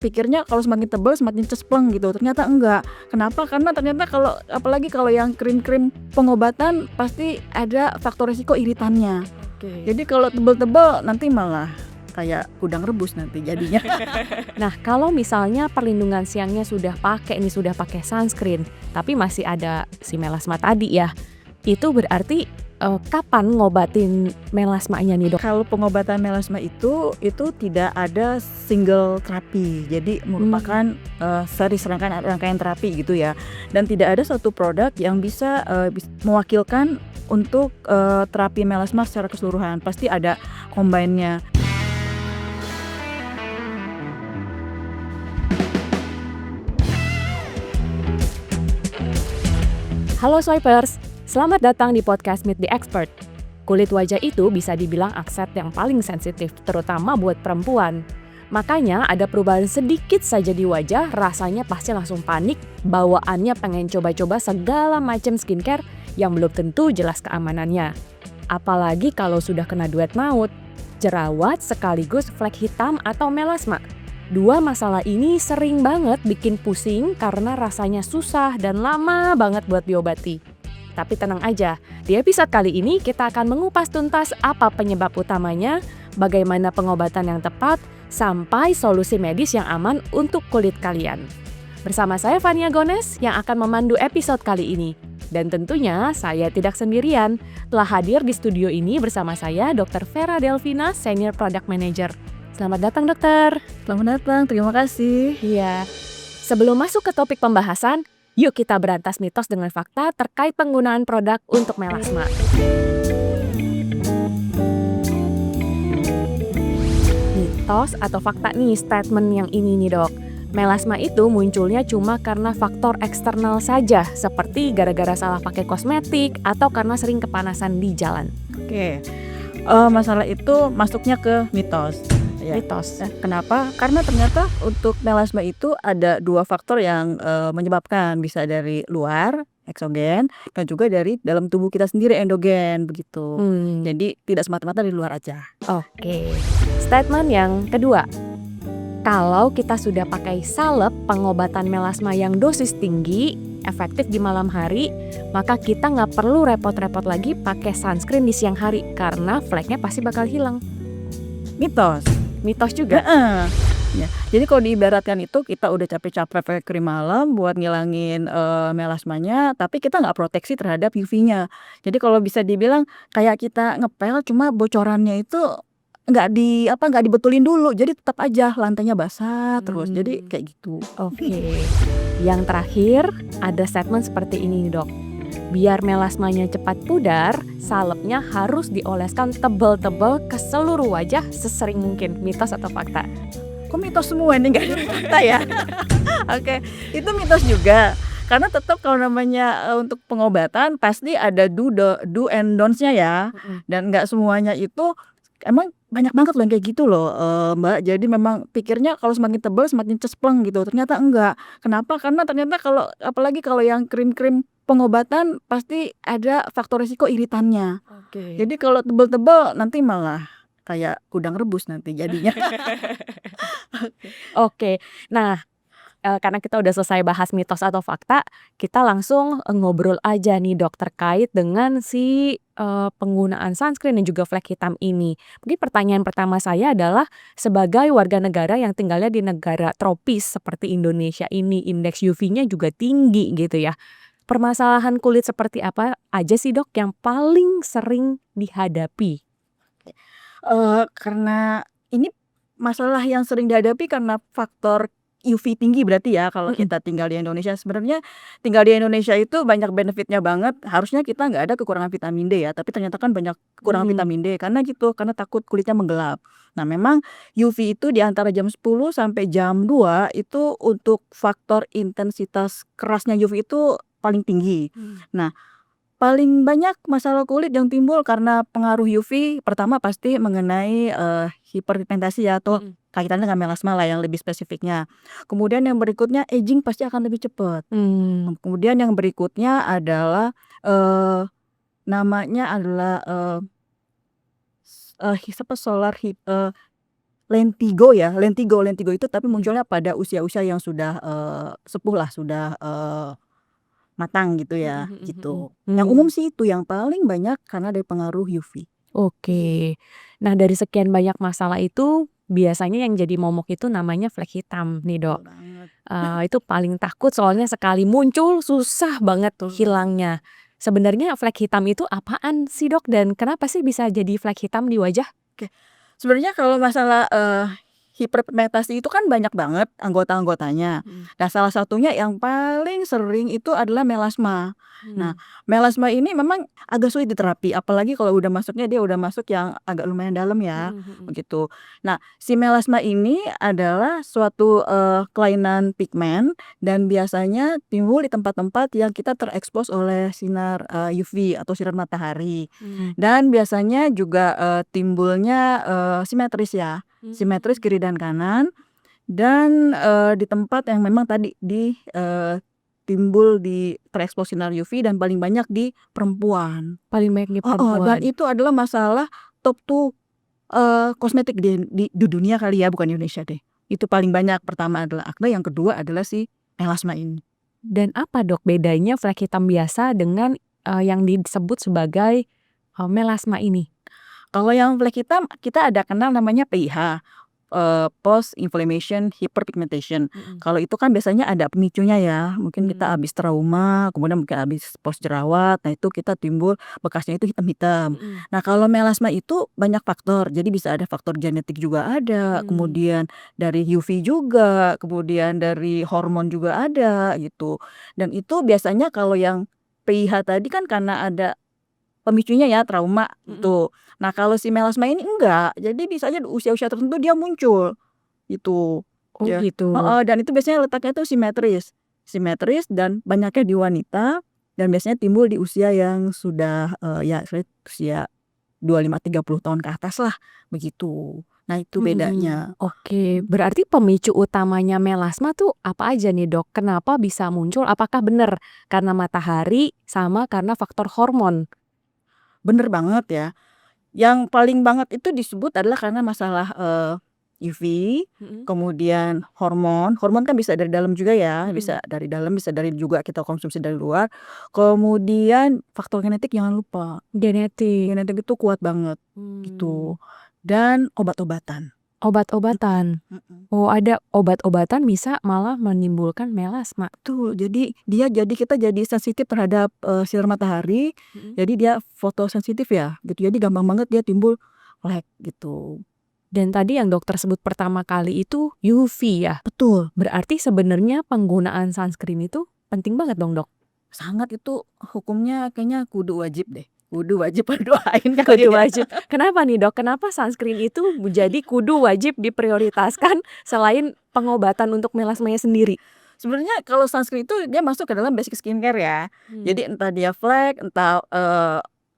pikirnya kalau semakin tebal semakin cespleng gitu, ternyata enggak. Kenapa? Karena ternyata apalagi kalau yang krim-krim pengobatan pasti ada faktor resiko iritannya. Oke. Jadi kalau tebal-tebal nanti malah kayak udang rebus nanti jadinya. Nah, kalau misalnya perlindungan siangnya sudah pakai sunscreen, tapi masih ada si melasma tadi ya, itu berarti kapan ngobatin melasmanya nih, Dok? Kalau pengobatan melasma itu tidak ada single terapi. Jadi merupakan series rangkaian terapi gitu ya. Dan tidak ada satu produk yang bisa mewakilkan untuk terapi melasma secara keseluruhan. Pasti ada combine-nya. Halo Swipers, selamat datang di podcast Meet the Expert. Kulit wajah itu bisa dibilang aset yang paling sensitif, terutama buat perempuan. Makanya ada perubahan sedikit saja di wajah, rasanya pasti langsung panik, bawaannya pengen coba-coba segala macam skincare yang belum tentu jelas keamanannya. Apalagi kalau sudah kena duet maut, jerawat sekaligus flek hitam atau melasma. Dua masalah ini sering banget bikin pusing karena rasanya susah dan lama banget buat diobati. Tapi tenang aja, di episode kali ini kita akan mengupas tuntas apa penyebab utamanya, bagaimana pengobatan yang tepat, sampai solusi medis yang aman untuk kulit kalian. Bersama saya Fania Gones yang akan memandu episode kali ini. Dan tentunya saya tidak sendirian, telah hadir di studio ini bersama saya Dr. Vera Delvina, Senior Product Manager. Selamat datang dokter. Selamat datang, terima kasih. Iya. Sebelum masuk ke topik pembahasan, yuk kita berantas mitos dengan fakta terkait penggunaan produk untuk melasma. Mitos atau fakta nih statement yang ini nih dok. Melasma itu munculnya cuma karena faktor eksternal saja, seperti gara-gara salah pakai kosmetik atau karena sering kepanasan di jalan. Oke, masalah itu masuknya ke mitos. Ya. Mitos. Kenapa? Karena ternyata untuk melasma itu ada dua faktor yang menyebabkan, bisa dari luar eksogen dan juga dari dalam tubuh kita sendiri endogen begitu. Jadi tidak semata-mata di luar aja. Oke. Statement yang kedua. Kalau kita sudah pakai salep pengobatan melasma yang dosis tinggi, efektif di malam hari, maka kita nggak perlu repot-repot lagi pakai sunscreen di siang hari karena fleknya pasti bakal hilang. Mitos juga. Ya. Jadi kalau diibaratkan itu kita udah capek-capek pakai krim malam buat ngilangin melasmanya, tapi kita nggak proteksi terhadap UV-nya. Jadi kalau bisa dibilang kayak kita ngepel, cuma bocorannya itu nggak dibetulin dulu, jadi tetap aja lantainya basah terus. Jadi kayak gitu. Oke. Yang terakhir ada statement seperti ini nih dok. Biar melasmanya cepat pudar, salepnya harus dioleskan tebal-tebal ke seluruh wajah sesering mungkin. Mitos atau fakta? Kok mitos semua ini, nggak ada fakta ya? Oke, itu mitos juga. Karena tetap kalau namanya untuk pengobatan pasti ada do and don'ts-nya ya. Dan nggak semuanya itu, emang banyak banget loh yang kayak gitu loh Mbak. Jadi memang pikirnya kalau semakin tebal semakin cespleng gitu, ternyata enggak. Kenapa? Karena ternyata apalagi kalau yang krim-krim pengobatan pasti ada faktor risiko iritannya. Oke. Jadi kalau tebal-tebal nanti malah kayak udang rebus nanti jadinya. Oke. Nah, karena kita udah selesai bahas mitos atau fakta, kita langsung ngobrol aja nih dok terkait dengan si penggunaan sunscreen dan juga flek hitam ini. Mungkin pertanyaan pertama saya adalah sebagai warga negara yang tinggalnya di negara tropis seperti Indonesia ini, indeks UV-nya juga tinggi gitu ya. Permasalahan kulit seperti apa aja sih dok yang paling sering dihadapi? Karena ini masalah yang sering dihadapi karena faktor UV tinggi berarti ya kalau kita tinggal di Indonesia. Sebenarnya tinggal di Indonesia itu banyak benefitnya banget. Harusnya kita nggak ada kekurangan vitamin D ya, tapi ternyata kan banyak kekurangan vitamin D karena takut kulitnya menggelap. Nah memang UV itu di antara jam 10 sampai jam 2 itu untuk faktor intensitas kerasnya UV itu paling tinggi. Nah paling banyak masalah kulit yang timbul karena pengaruh UV, pertama pasti mengenai hiperpigmentasi ya, atau kaitannya dengan melasma lah yang lebih spesifiknya. Kemudian yang berikutnya aging pasti akan lebih cepat. Kemudian yang berikutnya adalah namanya adalah solar Lentigo ya, Lentigo itu tapi munculnya pada usia-usia yang sudah, sepuh lah, sudah, matang gitu ya, gitu. Yang umum sih itu, yang paling banyak karena dari pengaruh UV. Oke. Nah, dari sekian banyak masalah itu, biasanya yang jadi momok itu namanya flek hitam nih, Dok. Betul banget Itu paling takut soalnya sekali muncul susah banget betul banget. hilangnya. Sebenarnya flek hitam itu apaan sih, Dok? Dan kenapa sih bisa jadi flek hitam di wajah? Oke. Sebenarnya kalau masalah, hiperpigmentasi itu kan banyak banget anggota-anggotanya. Nah, salah satunya yang paling sering itu adalah melasma. Nah, melasma ini memang agak sulit diterapi, apalagi kalau udah masuknya dia udah masuk yang agak lumayan dalam ya, begitu. Nah, si melasma ini adalah suatu, kelainan pigmen dan biasanya timbul di tempat-tempat yang kita terekspos oleh sinar, UV atau sinar matahari. Dan biasanya juga, timbulnya, simetris ya, simetris kiri dan kanan dan, di tempat yang memang tadi timbul di terekspos sinar UV dan paling banyak di perempuan. Paling banyak di Heeh, dan perempuan. itu adalah masalah top 2, kosmetik di dunia kali ya, bukan Indonesia deh. Itu paling banyak, pertama adalah akne, yang kedua adalah si melasma ini. Dan apa, Dok, bedanya flek hitam biasa dengan, yang disebut sebagai, melasma ini? Kalau yang flek hitam kita ada kenal namanya PIH, post inflammation hyperpigmentation. Kalau itu kan biasanya ada pemicunya ya, mungkin kita habis trauma, kemudian mungkin habis pos jerawat, nah itu kita timbul bekasnya itu hitam-hitam. Nah, kalau melasma itu banyak faktor, jadi bisa ada faktor genetik juga ada, kemudian dari UV juga, kemudian dari hormon juga ada gitu. Dan itu biasanya kalau yang PIH tadi kan karena ada pemicunya ya, trauma gitu. Nah, kalau si melasma ini enggak, jadi bisa aja di usia-usia tertentu dia muncul, gitu. Oh, Ya gitu. heeh, dan itu biasanya letaknya tuh simetris. Simetris dan banyaknya di wanita dan biasanya timbul di usia yang sudah, ya usia 25 30 tahun ke atas lah, begitu. Nah, itu bedanya. Oke, berarti pemicu utamanya melasma tuh apa aja nih, Dok? Kenapa bisa muncul? Apakah benar karena matahari sama karena faktor hormon? Bener banget ya. Yang paling banget itu disebut adalah karena masalah, UV, kemudian hormon. Hormon kan bisa dari dalam juga ya, bisa dari dalam, bisa dari juga kita konsumsi dari luar. Kemudian faktor genetik jangan lupa, Genetik. genetik itu kuat banget, gitu. Dan obat-obatan. Obat-obatan. Mhm. Oh, ada obat-obatan bisa malah menimbulkan melasma. Betul, jadi kita jadi sensitif terhadap, sinar matahari, jadi dia fotosensitif ya, gitu. Jadi gampang banget dia timbul flek, gitu. Dan tadi yang dokter sebut pertama kali itu UV ya? Betul. Berarti sebenarnya penggunaan sunscreen itu penting banget dong, Dok? Sangat, itu hukumnya kayaknya kudu wajib deh, kudu wajib doain kali Kudu ya. wajib. Kenapa nih, Dok? Kenapa sunscreen itu menjadi kudu wajib diprioritaskan selain pengobatan untuk melasmanya sendiri? Sebenarnya kalau sunscreen itu dia masuk ke dalam basic skincare ya. Jadi entah dia flek, entah,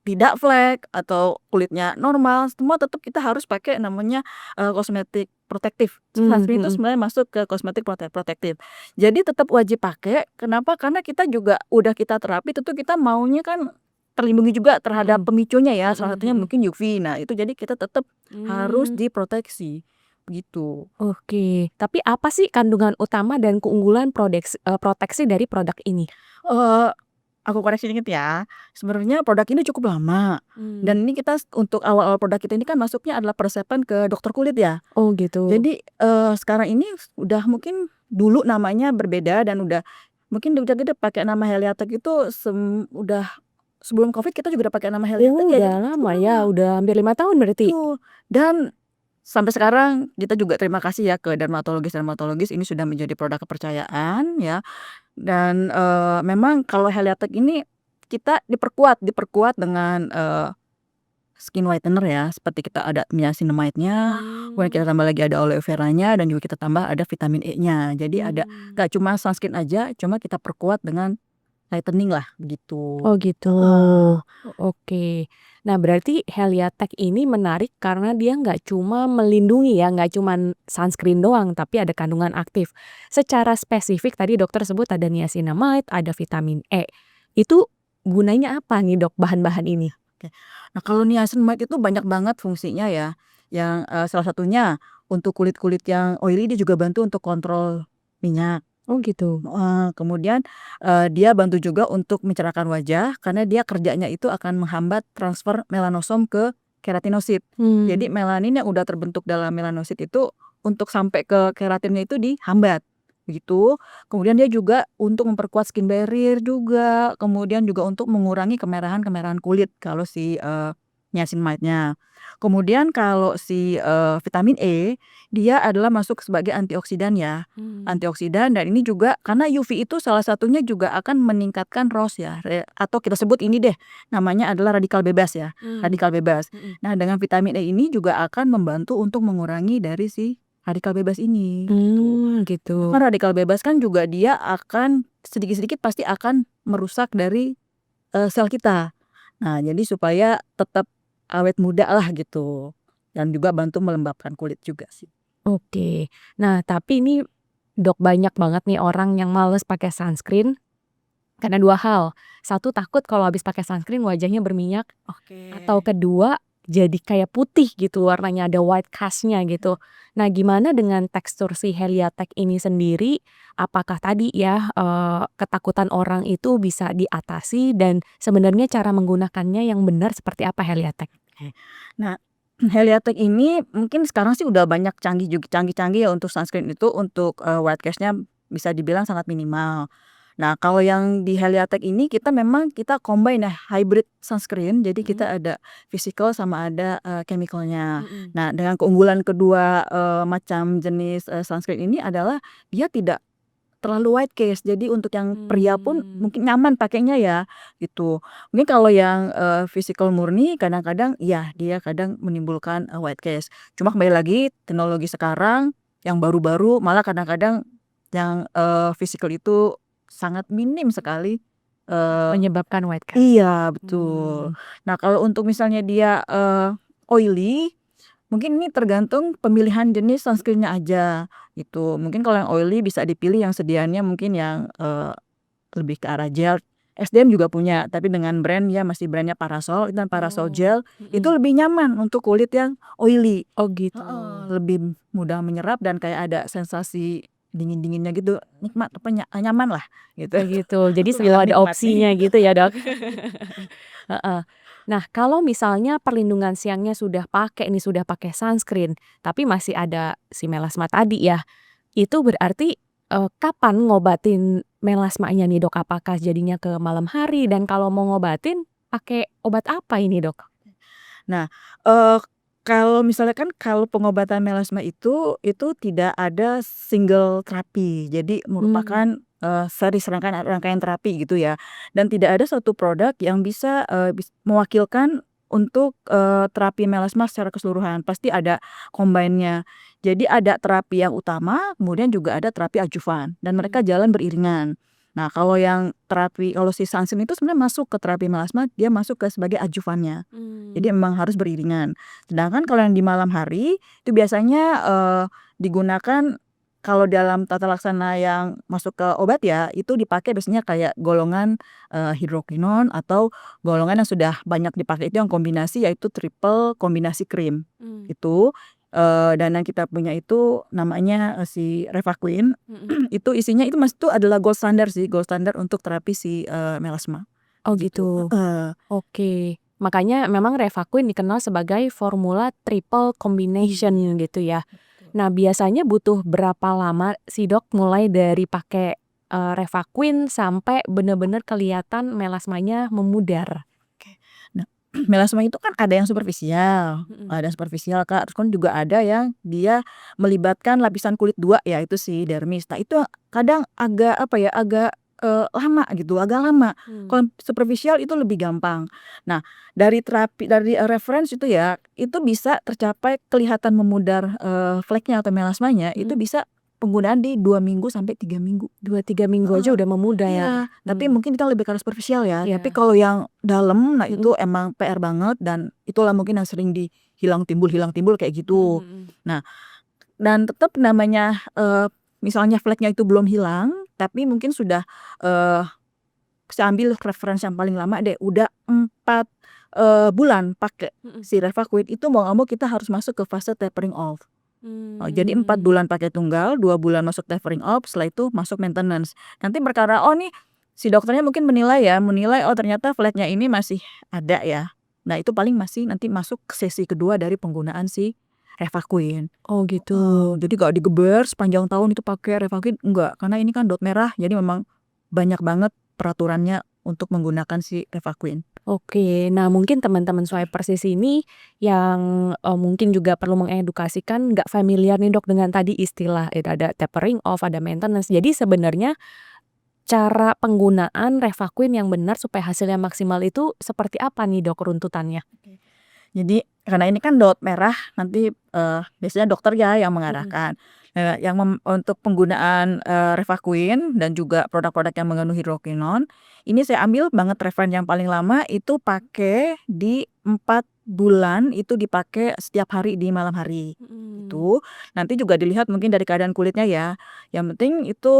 tidak flek, atau kulitnya normal, semua tetap kita harus pakai namanya, kosmetik protektif. Sunscreen itu sebenarnya masuk ke kosmetik protektif. Jadi tetap wajib pakai, kenapa? Karena kita juga udah kita terapi, tentu kita maunya kan terlindungi juga terhadap pemicunya ya, salah satunya mungkin UV. Nah, itu jadi kita tetap harus diproteksi, begitu. Oke, tapi apa sih kandungan utama dan keunggulan proteksi dari produk ini? Eee, aku koreksi dikit ya, sebenarnya produk ini cukup lama, dan ini kita untuk awal-awal produk kita ini kan masuknya adalah peresepan ke dokter kulit ya. Oh, gitu. Jadi, sekarang ini udah mungkin dulu namanya berbeda dan udah mungkin udah kita pakai nama Heliatek itu udah sebelum Covid kita juga udah pakai nama Heliatek ya, Udah jadi cukup lama ya, lama. udah hampir 5 tahun berarti? Betul, dan sampai sekarang kita juga terima kasih ya ke dermatologis-dermatologis, ini sudah menjadi produk kepercayaan ya. Dan, memang kalau Heliatek ini kita diperkuat dengan, skin whitener ya, seperti kita ada niacinamide-nya, kemudian kita tambah lagi ada aloe vera-nya, dan juga kita tambah ada vitamin E-nya. Jadi ada nggak cuma sunscreen aja, cuma kita perkuat dengan lightening lah, begitu. Oh, gitu. Heeh. Oke. Nah, berarti Heliatek ini menarik karena dia nggak cuma melindungi ya, nggak cuman sunscreen doang, tapi ada kandungan aktif. Secara spesifik tadi dokter sebut ada niacinamide, ada vitamin E. Itu gunanya apa nih, Dok, bahan-bahan ini? Oke. Nah, kalau niacinamide itu banyak banget fungsinya ya, yang, salah satunya untuk kulit-kulit yang oily dia juga bantu untuk kontrol minyak. Oh gitu. Kemudian, dia bantu juga untuk mencerahkan wajah karena dia kerjanya itu akan menghambat transfer melanosom ke keratinosit. Jadi melanin yang udah terbentuk dalam melanosit itu untuk sampai ke keratinnya itu dihambat, gitu. Kemudian dia juga untuk memperkuat skin barrier juga, kemudian juga untuk mengurangi kemerahan-kemerahan kulit kalau si, niacinamide-nya. Kemudian kalau si, vitamin E, dia adalah masuk sebagai antioksidan ya. Antioksidan dan ini juga karena UV itu salah satunya juga akan meningkatkan ROS ya, atau kita sebut ini deh, namanya adalah radikal bebas ya, radikal bebas. Nah, dengan vitamin E ini juga akan membantu untuk mengurangi dari si radikal bebas ini, gitu. Gitu. Kan radikal bebas kan juga dia akan sedikit-sedikit pasti akan merusak dari, sel kita. Nah, jadi supaya tetap awet muda lah gitu, dan juga bantu melembabkan kulit juga sih. Oke. Nah, tapi ini Dok, banyak banget nih orang yang males pakai sunscreen karena 2 hal. Satu, takut kalau habis pakai sunscreen wajahnya berminyak, atau kedua, jadi kayak putih gitu warnanya, ada white cast-nya gitu. Nah, gimana dengan tekstur si Heliatek ini sendiri? Apakah tadi ya, ketakutan orang itu bisa diatasi dan sebenarnya cara menggunakannya yang benar seperti apa Heliatek? Nah, Heliatek ini mungkin sekarang sih udah banyak canggih-canggih ya untuk sunscreen itu untuk, white cast-nya bisa dibilang sangat minimal. Nah, kalau yang di Heliatek ini kita memang kita combine ya, hybrid sunscreen, jadi kita ada physical sama ada, chemical-nya. Nah, dengan keunggulan kedua, macam jenis, sunscreen ini adalah dia tidak terlalu white cast, jadi untuk yang pria pun mungkin nyaman pakainya ya, gitu. Mungkin kalau yang, physical murni kadang-kadang ya dia kadang menimbulkan, white cast. Cuma kembali lagi teknologi sekarang yang baru-baru malah kadang-kadang yang, physical itu sangat minim sekali, Menyebabkan white cast? iya betul. Nah, kalau untuk misalnya dia, oily, mungkin ini tergantung pemilihan jenis sunscreen-nya aja, gitu. Mungkin kalau yang oily bisa dipilih yang sediaannya mungkin yang, lebih ke arah gel. SDM juga punya, tapi dengan brand ya masih brand-nya Parasol, dan Parasol gel itu lebih nyaman untuk kulit yang oily. Oh gitu. Lebih mudah menyerap dan kayak ada sensasi dingin-dinginnya gitu, nikmat nyaman lah gitu. Oh gitu, jadi Aku selalu bilang ada nikmat opsinya nih. gitu ya, Dok? Heeh. Nah, kalau misalnya perlindungan siangnya sudah pakai nih, sudah pakai sunscreen, tapi masih ada si melasma tadi ya, itu berarti, kapan ngobatin melasmanya nih, Dok? Apakah jadinya ke malam hari? Dan kalau mau ngobatin, pakai obat apa ini, Dok? Nah, kalau misalnya kan kalau pengobatan melasma itu tidak ada single terapi. Jadi merupakan, series rangkaian terapi gitu ya. Dan tidak ada satu produk yang bisa, mewakilkan untuk, terapi melasma secara keseluruhan. Pasti ada combine-nya. Jadi ada terapi yang utama, kemudian juga ada terapi adjuvan dan mereka jalan beriringan. Nah, kalau si sunscreen itu sebenarnya masuk ke terapi melasma, dia masuk ke sebagai adjuvannya. Jadi memang harus beriringan. Sedangkan kalau yang di malam hari itu biasanya, digunakan kalau dalam tata laksana yang masuk ke obat ya, itu dipakai biasanya kayak golongan, hidroquinon atau golongan yang sudah banyak dipakai itu yang kombinasi yaitu triple kombinasi krim, itu. Dan yang kita punya itu namanya, si Revaquin, itu isinya itu itu adalah gold standard sih, gold standard untuk terapi si, melasma, Oh gitu. gitu. Oke. Makanya memang Revaquin dikenal sebagai formula triple combination gitu ya. Nah, biasanya butuh berapa lama sih, Dok, mulai dari pakai, Revaquin sampai bener-bener kelihatan melasmanya memudar? Oke. Nah, melasma itu kan ada yang superficial, Kak, terus kan juga ada yang dia melibatkan lapisan kulit 2 yaitu si dermis. Nah, itu kadang agak apa ya, agak, lama gitu, agak lama. Kalau superficial itu lebih gampang. Nah, dari reference itu ya, itu bisa tercapai kelihatan memudar, flek-nya atau melasmanya itu bisa penggunaan di 2 minggu sampai 3 minggu. 2-3 minggu aja Heeh. udah memudar ya? Iya, tapi mungkin kita lebih ke arah superficial ya. Iya. Tapi kalau yang dalam, nah itu emang PR banget dan itulah mungkin yang sering hilang timbul kayak gitu. Nah, dan tetap namanya, misalnya flek-nya itu belum hilang, tapi mungkin sudah, saya ambil reference yang paling lama deh, udah 4, bulan pakai si Revaquin, itu mau nggak mau kita harus masuk ke fase tapering off. Jadi 4 bulan pakai tunggal, 2 bulan masuk tapering off, setelah itu masuk maintenance. Nanti perkara nih si dokternya mungkin menilai ternyata flek-nya ini masih ada ya. Nah itu paling masih nanti masuk ke sesi kedua dari penggunaan si Revaquin. Oh gitu. Jadi gak digeber sepanjang tahun itu pakai Revaquin, enggak. Karena ini kan dot merah, jadi memang banyak banget peraturannya untuk menggunakan si Revaquin. Oke, nah mungkin teman-teman swipers di sini yang mungkin juga perlu mengedukasikan nggak familiar nih dok dengan tadi istilah ada tapering off, ada maintenance. Jadi sebenarnya cara penggunaan Revaquin yang benar supaya hasilnya maksimal itu seperti apa nih dok runtutannya? Jadi karena ini kan dot merah, nanti biasanya dokter ya yang mengarahkan. Untuk penggunaan Revaquin dan juga produk-produk yang mengandung hidrokinon, ini saya ambil banget referensi yang paling lama itu pakai di 4 bulan, itu dipakai setiap hari di malam hari. Itu nanti juga dilihat mungkin dari keadaan kulitnya ya. Yang penting itu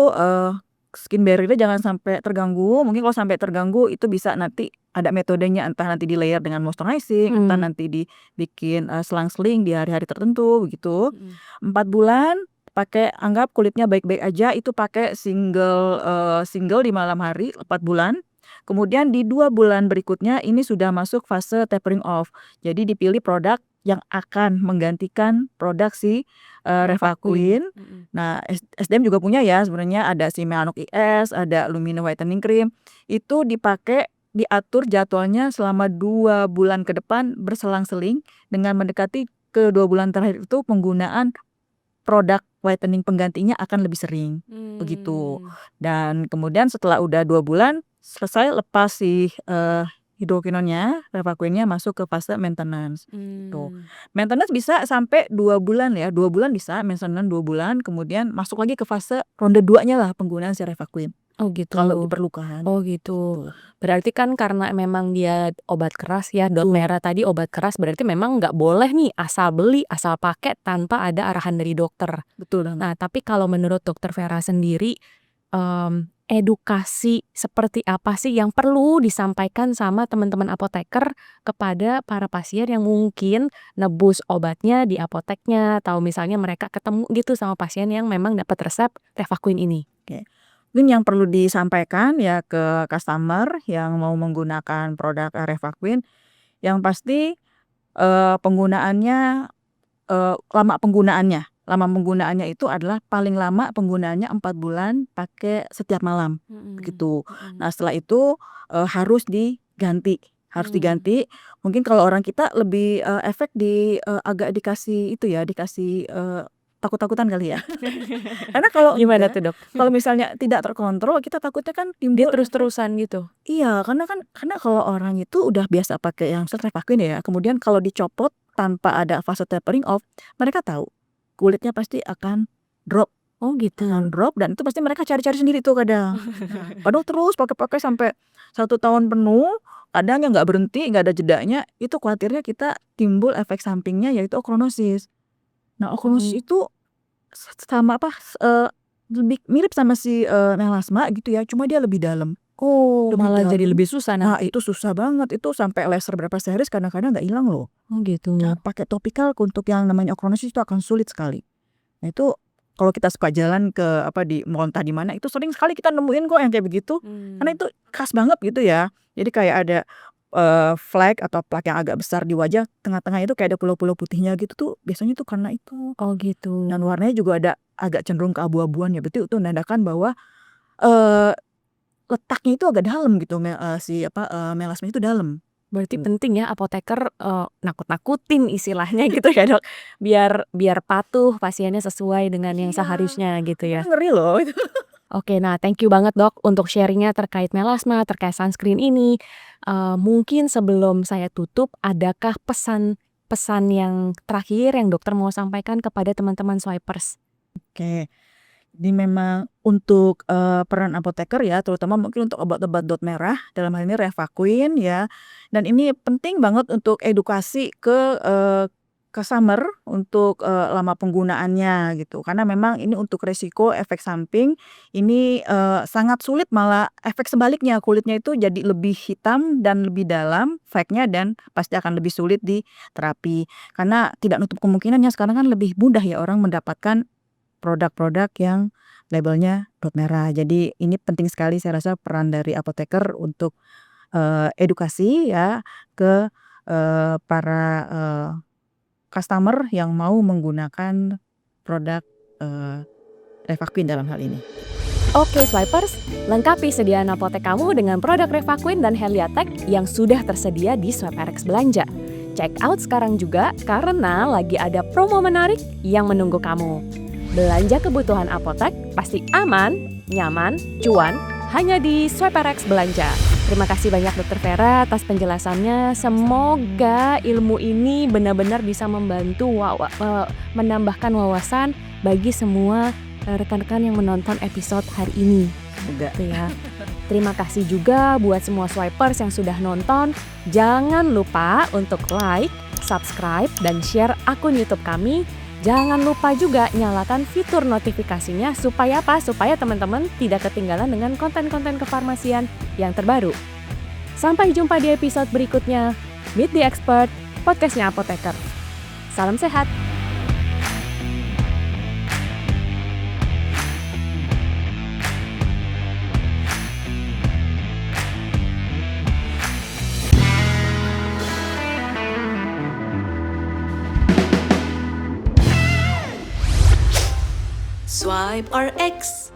skin barrier-nya jangan sampai terganggu. Mungkin kalau sampai terganggu itu bisa nanti ada metodenya, entah nanti di layer dengan moisturizing, entah nanti dibikin selang-seling di hari-hari tertentu begitu. 4 bulan pakai, anggap kulitnya baik-baik aja, itu pakai single di malam hari 4 bulan. Kemudian di 2 bulan berikutnya ini sudah masuk fase tapering off. Jadi dipilih produk yang akan menggantikan produk si Revaquin. Nah SDM juga punya ya sebenarnya, ada si Melanok IS, ada Lumina Whitening Cream. Itu dipakai, diatur jadwalnya selama 2 bulan ke depan berselang-seling, dengan mendekati ke 2 bulan terakhir itu penggunaan produk whitening penggantinya akan lebih sering begitu. Dan kemudian setelah udah 2 bulan selesai, lepas si hidrokinonnya, Revaquinnya masuk ke fase maintenance. Tuh. Maintenance bisa sampai 2 bulan ya, 2 bulan bisa, maintenance 2 bulan, kemudian masuk lagi ke fase ronde 2-nya lah penggunaan si Revaquin. Oh gitu. Kalau diperlukan. Oh gitu. Berarti kan karena memang dia obat keras ya, dot merah tadi obat keras, berarti memang nggak boleh nih asal beli, asal pakai tanpa ada arahan dari dokter. Betul banget. Nah tapi kalau menurut dokter Vera sendiri, edukasi seperti apa sih yang perlu disampaikan sama teman-teman apoteker kepada para pasien yang mungkin nebus obatnya di apoteknya, atau misalnya mereka ketemu gitu sama pasien yang memang dapat resep Revaquin ini? Mungkin yang perlu disampaikan ya ke customer yang mau menggunakan produk Revaquin, yang pasti penggunaannya lama penggunaannya itu adalah paling lama penggunaannya 4 bulan pakai setiap malam begitu. Nah setelah itu harus diganti. Mungkin kalau orang kita lebih efek agak dikasih itu ya, dikasih takut-takutan kali ya. Karena kalau Gimana tuh dok? kalau misalnya tidak terkontrol, kita takutnya kan Dia timbul terus-terusan gitu? Iya, karena kalau orang itu udah biasa pakai yang Revaquin ya, kemudian kalau dicopot tanpa ada fase tapering off, mereka tahu kulitnya pasti akan drop. Oh gitu. Dan itu pasti mereka cari-cari sendiri tuh kadang. Kadang terus pakai sampai 1 tahun penuh, kadang yang nggak berhenti, nggak ada jedanya, itu khawatirnya kita timbul efek sampingnya yaitu ochronosis. Nah ochronosis itu sama lebih mirip sama si melasma gitu ya, cuma dia lebih dalam. Oh malah jadi dalam. lebih susah Nah itu susah banget, itu sampai laser berapa series kadang-kadang nggak hilang loh. Oh gitu. Nah pakai topikal untuk yang namanya ochronosis itu akan sulit sekali. Nah itu kalau kita suka jalan ke di mall entah di mana, itu sering sekali kita nemuin kok yang kayak begitu. Karena itu khas banget gitu ya. Jadi kayak ada flek atau plak yang agak besar di wajah, tengah-tengah itu kayak ada pulau-pulau putihnya gitu tuh, biasanya tuh karena itu. Oh gitu. Dan warnanya juga ada agak cenderung keabu-abuan ya, betul itu menandakan bahwa letaknya itu agak dalam gitu, melasma itu dalam. Berarti penting ya apoteker nakut-nakutin istilahnya gitu ya dok, biar patuh pasiennya sesuai dengan yang seharusnya gitu ya. Ngeri loh itu. Oke, nah thank you banget dok untuk sharingnya terkait melasma, terkait sunscreen ini. Mungkin sebelum saya tutup, adakah pesan yang terakhir yang dokter mau sampaikan kepada teman-teman swipers? Oke. Jadi memang untuk peran apoteker ya, terutama mungkin untuk obat-obat dot merah, dalam hal ini Revaquin ya. Dan ini penting banget untuk edukasi ke customer untuk, lama penggunaannya gitu. Karena memang ini untuk resiko efek samping ini, sangat sulit, malah efek sebaliknya kulitnya itu jadi lebih hitam dan lebih dalam flek-nya dan pasti akan lebih sulit di terapi. Karena tidak nutup kemungkinannya sekarang kan lebih mudah ya orang mendapatkan produk-produk yang labelnya dot merah. Jadi ini penting sekali saya rasa peran dari apoteker untuk, edukasi ya ke, para, customer yang mau menggunakan produk, Revaquin dalam hal ini. Oke Swipers, lengkapi sediaan apotek kamu dengan produk Revaquin dan Heliatek yang sudah tersedia di SwipeRx Belanja. Check out sekarang juga karena lagi ada promo menarik yang menunggu kamu. Belanja kebutuhan apotek pasti aman, nyaman, cuan hanya di SwipeRx Belanja. Terima kasih banyak Dr. Vera atas penjelasannya. Semoga ilmu ini benar-benar bisa membantu menambahkan wawasan bagi semua rekan-rekan yang menonton episode hari ini. Semoga. Ya. Terima kasih juga buat semua swipers yang sudah nonton. Jangan lupa untuk like, subscribe, dan share akun YouTube kami. Jangan lupa juga nyalakan fitur notifikasinya supaya apa? Supaya teman-teman tidak ketinggalan dengan konten-konten kefarmasian yang terbaru. Sampai jumpa di episode berikutnya. Meet the Expert, podcastnya Apoteker. Salam sehat. Swipe RX.